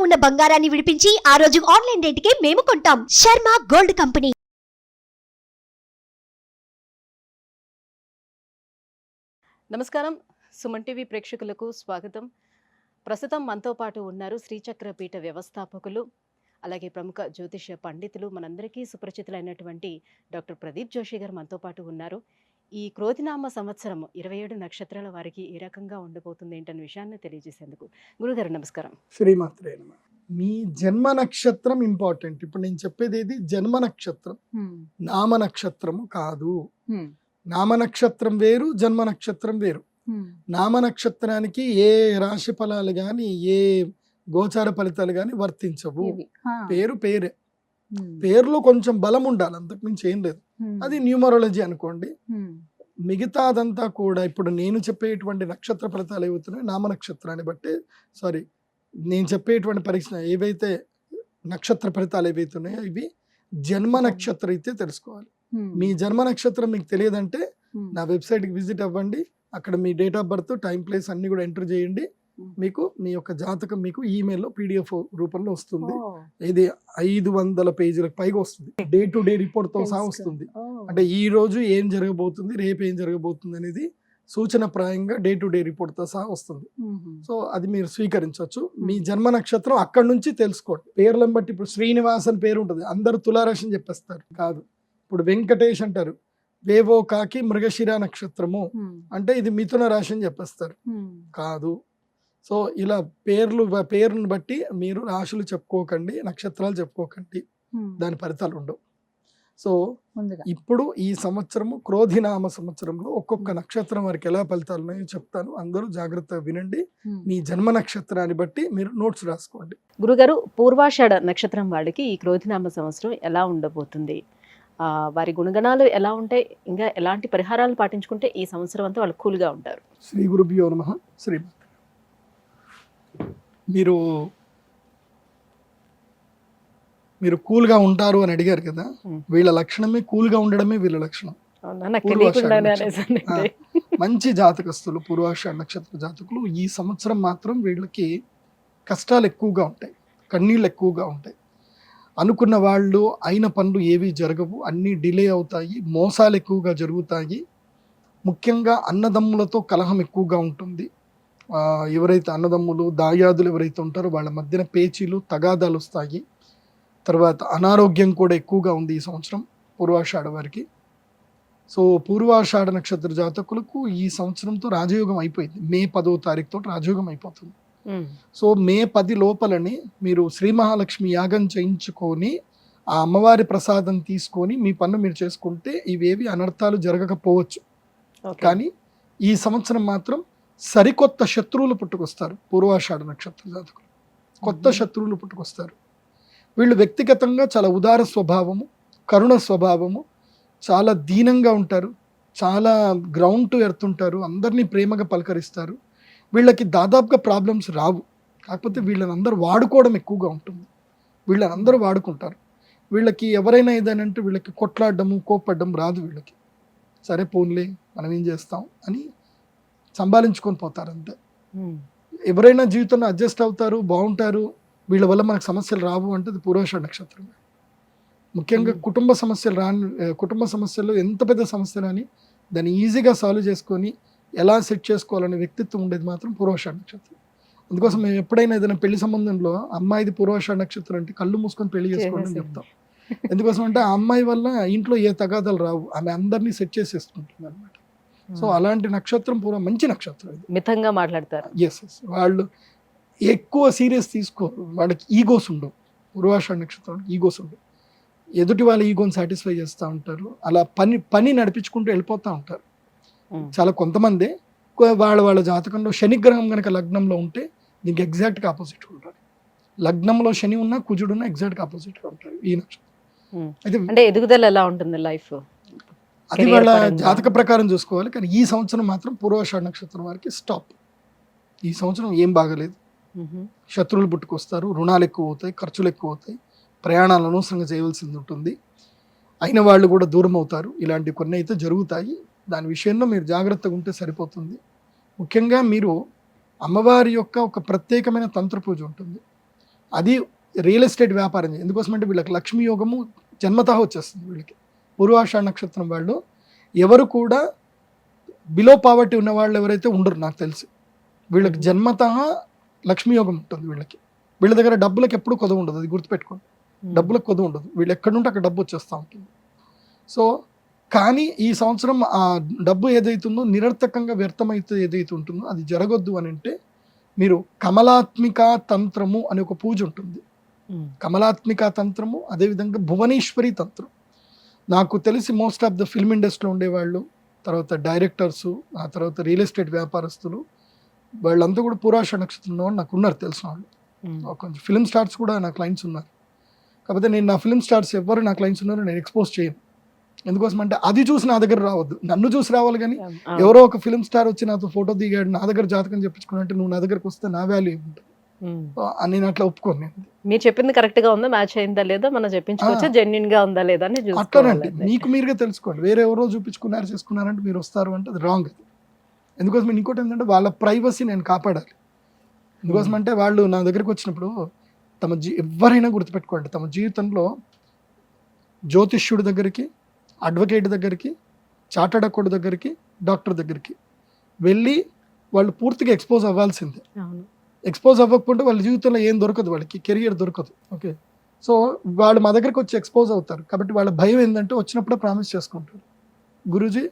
ఉన్న బంగారాన్ని విడిపించి ఆ రోజు ఆన్లైన్ రేటుకే మేము కొంటాం. Sharma gold company. నమస్కారం, సుమన్ టీవీ ప్రేక్షకులకు స్వాగతం. ప్రస్తుతం మనతో పాటు ఉన్నారు శ్రీచక్ర పీఠ వ్యవస్థాపకులు, అలాగే ప్రముఖ జ్యోతిష పండితులు, మనందరికీ సుపరిచితులైనటువంటి డాక్టర్ ప్రదీప్ జోషి గారు మనతో పాటు ఉన్నారు. ఈ క్రోధినామ సంవత్సరం 27 నక్షత్రాల వారికి ఏ రకంగా ఉండబోతుంది ఏంటనే విషయాన్ని తెలియజేసేందుకు గురుగారు నమస్కారం. శ్రీమాత్రే నమః. మీ జన్మ నక్షత్రం ఇంపార్టెంట్. ఇప్పుడు నేను చెప్పేది ఏది జన్మ నక్షత్రం, నామ నక్షత్రము కాదు. నామ నక్షత్రం వేరు, జన్మ నక్షత్రం వేరు. నామ నక్షత్రానికి ఏ రాశి ఫలాలు గాని ఏ గోచార ఫలితాలు గాని వర్తించవు. పేరు పేరే, పేరులో కొంచెం బలం ఉండాలి, అంతకు మించి ఏం లేదు. అది న్యూమరాలజీ అనుకోండి. మిగతాదంతా కూడా ఇప్పుడు నేను చెప్పేటువంటి నక్షత్ర ఫలితాలు ఏవవుతున్నాయి నామ నక్షత్రాన్ని బట్టి, సారీ నేను చెప్పేటువంటి పరీక్ష ఏవైతే నక్షత్ర ఫలితాలు ఏవైతున్నాయో ఇవి జన్మ నక్షత్రం అయితే తెలుసుకోవాలి. మీ జన్మ నక్షత్రం మీకు తెలియదంటే నా వెబ్సైట్కి విజిట్ అవ్వండి. అక్కడ మీ date of birth, time, place అన్ని కూడా ఎంటర్ చేయండి. మీకు మీ యొక్క జాతకం మీకు ఈమెయిల్లో PDF రూపంలో వస్తుంది. ఇది 500 పేజీలకు పైగా వస్తుంది. డే టు డే రిపోర్ట్ తో సహా వస్తుంది. అంటే ఈ రోజు ఏం జరగబోతుంది, రేపు ఏం జరగబోతుంది అనేది సూచన ప్రాయంగా డే టు డే రిపోర్ట్ తో సహా వస్తుంది. సో అది మీరు స్వీకరించవచ్చు. మీ జన్మ నక్షత్రం అక్కడ నుంచి తెలుసుకోండి. పేర్లను బట్టి ఇప్పుడు శ్రీనివాస్ అని పేరు ఉంటుంది, అందరూ తులారాశి అని చెప్పేస్తారు. కాదు. ఇప్పుడు వెంకటేష్ అంటారు, వేవో కాకి మృగశిర నక్షత్రము అంటే ఇది మిథున రాశి అని చెప్పేస్తారు. కాదు. సో ఇలా పేరును బట్టి మీరు రాశులు చెప్పుకోకండి, నక్షత్రాలు చెప్పుకోకండి, దాని ఫలితాలు ఉండవు. సో ఇప్పుడు ఈ సంవత్సరము క్రోధినామ సంవత్సరంలో ఒక్కొక్క నక్షత్రం వారికి ఎలా ఫలితాలు ఉన్నాయో చెప్తాను. అందరూ జాగ్రత్తగా వినండి. మీ జన్మ నక్షత్రాన్ని బట్టి మీరు నోట్స్ రాసుకోండి. గురుగారు, పూర్వాషాఢ నక్షత్రం వాళ్ళకి ఈ క్రోధినామ సంవత్సరం ఎలా ఉండబోతుంది, వారి గుణగణాలు ఎలా ఉంటాయి, ఇంకా ఎలాంటి పరిహారాలు పాటించుకుంటే ఈ సంవత్సరం అంతా వాళ్ళు కూల్గా ఉంటారు? శ్రీ గురుభ్యో నమః. శ్రీ మీరు కూల్గా ఉంటారు అని అడిగారు కదా, వీళ్ళ లక్షణమే కూల్గా ఉండడమే వీళ్ళ లక్షణం. మంచి జాతకస్తులు పూర్వాషాఢ నక్షత్ర జాతకులు ఈ సంవత్సరం మాత్రం వీళ్ళకి కష్టాలు ఎక్కువగా ఉంటాయి, కన్నీళ్ళు ఎక్కువగా ఉంటాయి. అనుకున్న వాళ్ళు అయిన పనులు ఏవి జరగవు, అన్నీ డిలే అవుతాయి, మోసాలు ఎక్కువగా జరుగుతాయి. ముఖ్యంగా అన్నదమ్ములతో కలహం ఎక్కువగా ఉంటుంది. ఎవరైతే అన్నదమ్ములు దాయాదులు ఎవరైతే ఉంటారో వాళ్ళ మధ్యన పేచీలు తగాదాలు వస్తాయి. తర్వాత అనారోగ్యం కూడా ఎక్కువగా ఉంది ఈ సంవత్సరం పూర్వాషాఢ వారికి. సో పూర్వాషాఢ నక్షత్ర జాతకులకు ఈ సంవత్సరంతో రాజయోగం అయిపోయింది. మే 10వ తారీఖుతో రాజయోగం అయిపోతుంది. సో మే 10 లోపలని మీరు శ్రీ మహాలక్ష్మి యాగం చేయించుకొని ఆ అమ్మవారి ప్రసాదం తీసుకొని మీ పన్ను మీరు చేసుకుంటే ఇవేవి అనర్థాలు జరగకపోవచ్చు. కానీ ఈ సంవత్సరం మాత్రం సరికొత్త శత్రువులు పుట్టుకొస్తారు. పూర్వాషాఢ నక్షత్ర జాతకులు కొత్త శత్రువులు పుట్టుకొస్తారు. వీళ్ళు వ్యక్తిగతంగా చాలా ఉదార స్వభావము, కరుణ స్వభావము, చాలా దీనంగా ఉంటారు, చాలా గ్రౌండ్ టు ఎర్త్ ఉంటారు, అందరినీ ప్రేమగా పలకరిస్తారు. వీళ్ళకి దాదాపుగా ప్రాబ్లమ్స్ రావు. కాకపోతే వీళ్ళని అందరూ వాడుకోవడం ఎక్కువగా ఉంటుంది. వీళ్ళని అందరూ వాడుకుంటారు. వీళ్ళకి ఎవరైనా ఏదైనా వీళ్ళకి కొట్లాడడము కోప్పడడం రాదు. వీళ్ళకి సరే పోన్లే మనం ఏం చేస్తాం అని సంభాలించుకొని పోతారు అంతే. ఎవరైనా జీవితంలో అడ్జస్ట్ అవుతారు, బాగుంటారు, వీళ్ళ వల్ల మనకు సమస్యలు రావు అంటే అది పూర్వాషాఢ నక్షత్రం. ముఖ్యంగా కుటుంబ సమస్యల్లో ఎంత పెద్ద సమస్య రాని దాన్ని ఈజీగా సాల్వ్ చేసుకొని ఎలా సెట్ చేసుకోవాలనే వ్యక్తిత్వం ఉండేది మాత్రం పూర్వాషాఢ నక్షత్రం. అందుకోసం మేము ఎప్పుడైనా ఏదైనా పెళ్లి సంబంధంలో అమ్మాయిది పూర్వాషాఢ నక్షత్రం అంటే కళ్ళు మూసుకొని పెళ్లి చేసుకోండి అని చెప్తాం. ఎందుకోసం అంటే ఆ అమ్మాయి వల్ల ఇంట్లో ఏ తగాదాలు రావు, ఆమె అందరినీ సెట్ చేసేసుకుంటుంది అనమాట. సో అలాంటి నక్షత్రం మంచి నక్షత్రం ఇది. మితంగా మాట్లాడతారు. ఎస్ వాళ్ళు ఎక్కువ సీరియస్ తీసుకోరు, వాళ్ళకి ఈగోస్ ఉండవు. పూర్వాషాఢ నక్షత్రం ఈగోస్ ఉండవు. ఎదుటి వాళ్ళ ఈగోని సాటిస్ఫై చేస్తూ ఉంటారు. అలా పని నడిపించుకుంటూ వెళ్ళిపోతూ ఉంటారు. చాలా కొంతమంది వాళ్ళ జాతకంలో శనిగ్రహం కనుక లగ్నంలో ఉంటే దీనికి ఎగ్జాక్ట్గా ఆపోజిట్ ఉంటారు. లగ్నంలో శని ఉన్నా కుజుడు ఉన్నా ఎగ్జాక్ట్గా ఆపోజిట్గా ఉంటారు ఈ నక్షత్రం. అయితే ఎదుగుదల ఎలా ఉంటుంది లైఫ్ అది వాళ్ళ జాతక ప్రకారం చూసుకోవాలి. కానీ ఈ సంవత్సరం మాత్రం పూర్వాషాఢ నక్షత్రం వారికి స్టాప్. ఈ సంవత్సరం ఏం బాగలేదు. శత్రువులు పుట్టుకొస్తారు, రుణాలు ఎక్కువ అవుతాయి, ఖర్చులు ఎక్కువ అవుతాయి, ప్రయాణాలు అనవసరంగా చేయవలసింది ఉంటుంది, అయిన వాళ్ళు కూడా దూరం అవుతారు. ఇలాంటి కొన్ని అయితే జరుగుతాయి. దాని విషయంలో మీరు జాగ్రత్తగా ఉంటే సరిపోతుంది. ముఖ్యంగా మీరు అమ్మవారి యొక్క ఒక ప్రత్యేకమైన తంత్ర పూజ ఉంటుంది. అది రియల్ ఎస్టేట్ వ్యాపారం ఎందుకోసం అంటే వీళ్ళకి లక్ష్మీ యోగము జన్మతః వచ్చేస్తుంది వీళ్ళకి. పూర్వాషాఢ నక్షత్రం వాళ్ళు ఎవరు కూడా బిలో పావర్టీ ఉన్న వాళ్ళు ఎవరైతే ఉండరు నాకు తెలిసి. వీళ్ళకి జన్మతః లక్ష్మీ యోగం ఉంటుంది వీళ్ళకి. వీళ్ళ దగ్గర డబ్బులకు ఎప్పుడు కొదవ ఉండదు, అది గుర్తుపెట్టుకోండి. డబ్బులకు కొదవ ఉండదు, వీళ్ళు ఎక్కడుంటే అక్కడ డబ్బు వచ్చేస్తూ ఉంటుంది. సో కానీ ఈ సంవత్సరం ఆ డబ్బు ఏదైతుందో నిరర్థకంగా వ్యర్థమైతే ఏదైతే ఉంటుందో అది జరగొద్దు అని అంటే మీరు కమలాత్మిక తంత్రము అనే ఒక పూజ ఉంటుంది. కమలాత్మిక తంత్రము, అదేవిధంగా భువనేశ్వరి తంత్రం. నాకు తెలిసి మోస్ట్ ఆఫ్ ద ఫిల్మ్ ఇండస్ట్రీలో ఉండేవాళ్ళు, తర్వాత డైరెక్టర్సు, ఆ తర్వాత రియల్ ఎస్టేట్ వ్యాపారస్తులు, వాళ్ళంతా కూడా పూర్వాషాఢ నక్షత్రంలో నాకు ఉన్నారు తెలిసిన వాళ్ళు. కొంచెం ఫిల్మ్ స్టార్స్ కూడా నా క్లయింట్స్ ఉన్నారు. కాకపోతే నేను నా ఫిల్మ్ స్టార్స్ ఎవరు నా క్లయింట్స్ ఉన్నారో నేను ఎక్స్పోజ్ చేయను. ఎందుకోసం అంటే అది చూసి నా దగ్గర రావద్దు, నన్ను చూసి రావాలి. కానీ ఎవరో ఒక ఫిల్మ్ స్టార్ వచ్చి నాతో ఫోటో దిగాడు, నా దగ్గర జాతకం చెప్పించుకున్నట్టు నువ్వు నా దగ్గరకు వస్తే నా వాల్యూ ఏముంటుంది? నేను అట్లా ఒప్పుకోను. నేను మీరు చెప్పింది కరెక్ట్ గా ఉందా, మ్యాచ్ అయిందా లేదా, మనం చెప్పించుకోవచ్చా, జెన్యున్ గా ఉందా లేదా అని అట్లానండి. మీకు మీరుగా తెలుసుకోండి. వేరే ఎవరో చూపించుకున్నారు చేసుకున్నారంటే మీరు వస్తారు అంటే అది రాంగ్. అది ఎందుకోసం ఇంకోటి ఏంటంటే వాళ్ళ ప్రైవసీ నేను కాపాడాలి. ఎందుకోసం అంటే వాళ్ళు నా దగ్గరికి వచ్చినప్పుడు ఎవరైనా గుర్తుపెట్టుకోండి, తమ జీవితంలో జ్యోతిష్యుడి దగ్గరికి, అడ్వకేట్ దగ్గరికి, చార్టర్డ్ అకౌంట్ దగ్గరికి, డాక్టర్ దగ్గరికి వెళ్ళి వాళ్ళు పూర్తిగా ఎక్స్పోజ్ అవ్వాల్సిందే. ఎక్స్పోజ్ అవ్వకపోతే వాళ్ళ జీవితంలో ఏం దొరకదు, వాళ్ళకి కెరియర్ దొరకదు. ఓకే, సో వాళ్ళు మా దగ్గరికి వచ్చి ఎక్స్పోజ్ అవుతారు. కాబట్టి వాళ్ళ భయం ఏంటంటే వచ్చినప్పుడే ప్రామిస్ చేసుకుంటారు, గురూజీ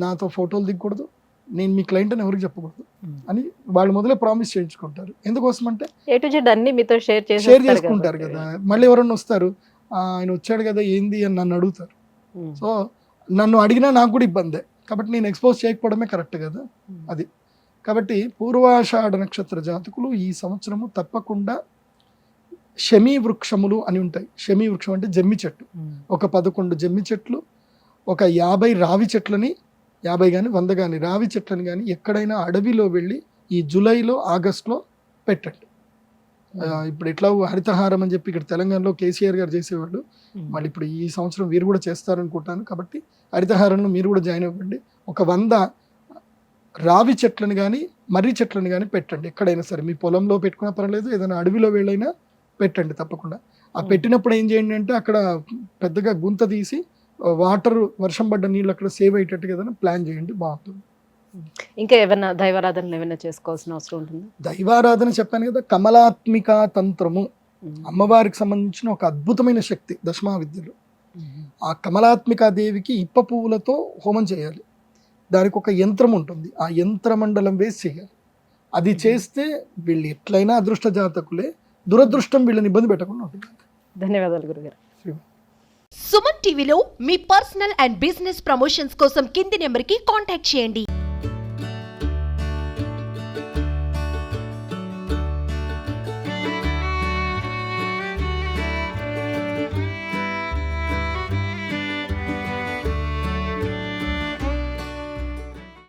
నాతో ఫోటోలు దిగకూడదు, నేను మీ క్లయింట్ అని ఎవరికి చెప్పకూడదు అని వాళ్ళు మొదలే ప్రామిస్ చేయించుకుంటారు. ఎందుకోసం అంటే షేర్ చేసుకుంటారు కదా. మళ్ళీ ఎవరన్నా వస్తారు, ఆయన వచ్చాడు కదా ఏంది అని నన్ను అడుగుతారు. సో నన్ను అడిగినా నాకు కూడా ఇబ్బందే, కాబట్టి నేను ఎక్స్పోజ్ చేయకపోవడమే కరెక్ట్ కదా. అది కాబట్టి పూర్వాషాఢ నక్షత్ర జాతకులు ఈ సంవత్సరము తప్పకుండా శమీ వృక్షములు అని ఉంటాయి. శమీ వృక్షం అంటే జమ్మి చెట్టు, ఒక 11 జమ్మి చెట్లు, ఒక 50 రావి చెట్లని, 50 కానీ 100 కానీ రావి చెట్లని కానీ ఎక్కడైనా అడవిలో వెళ్ళి ఈ జూలైలో ఆగస్టులో పెట్టండి. ఇప్పుడు ఎట్లా హరితహారం అని చెప్పి ఇక్కడ తెలంగాణలో కేసీఆర్ గారు చేసేవాళ్ళు, మళ్ళీ ఇప్పుడు ఈ సంవత్సరం వీరు కూడా చేస్తారనుకుంటాను. కాబట్టి హరితహారంలో మీరు కూడా జాయిన్ అవ్వండి. ఒక 100 రావి చెట్లను కానీ మర్రి చెట్లను కానీ పెట్టండి. ఎక్కడైనా సరే మీ పొలంలో పెట్టుకున్నా పర్వాలేదు, ఏదైనా అడవిలో వెళ్ళైనా పెట్టండి తప్పకుండా. ఆ పెట్టినప్పుడు ఏం చేయండి అంటే అక్కడ పెద్దగా గుంత తీసి వాటర్, వర్షం పడ్డ నీళ్ళు అక్కడ సేవ్ అయ్యేటట్టుగా ఏదైనా ప్లాన్ చేయండి, బాగుంటుంది. ఇంకా ఏమైనా దైవారాధనలు ఏమైనా చేసుకోవాల్సిన అవసరం ఉంటుంది? దైవారాధన చెప్పాను కదా, కమలాత్మిక తంత్రము అమ్మవారికి సంబంధించిన ఒక అద్భుతమైన శక్తి దశమా విద్యలో. ఆ కమలాత్మిక దేవికి ఇప్ప పువ్వులతో హోమం చేయాలి. దానికి ఒక యంత్రం ఉంటుంది, ఆ యంత్రమండలం వేసి చేయాలి. అది చేస్తే వీళ్ళు ఎట్లయినా అదృష్ట జాతకులే, దురదృష్టం వీళ్ళని ఇబ్బంది పెట్టకుండా ఉంటుంది. ధన్యవాదాలు గురుగారు. సుమన్ టీవీలో మీ పర్సనల్ అండ్ బిజినెస్ ప్రమోషన్స్ కోసం కింది నెంబర్కి కాంటాక్ట్ చేయండి.